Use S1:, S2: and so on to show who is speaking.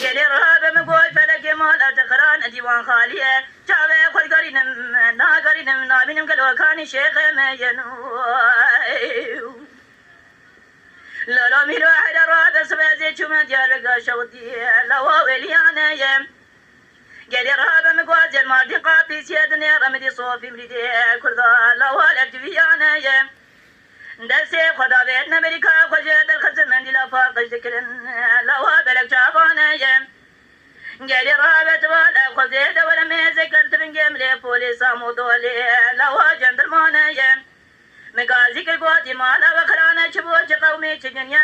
S1: gelir abim koy felek mal atıkıran divan haliye çave koy garinim na benim gel vakani şeyhime yenu لا ميلو على رابع سبازي شوما ديالك شوتي لو وليانا يم قال رابع مقواز الماردي قابي سيدني رمدي صوفي مريدي كردا لو الارتفيانا يم دسي خدا بيتنا امريكا خجد الخزم من دي لفاق ذكرن لو بلك شافانا يم قال رابع تبالا خزيد ولا ميزك التبنجم لي بوليسا مودولي لو جندرمانا يم مقازي كالقواتي مالا وخرانا شبوش قومي تجنيا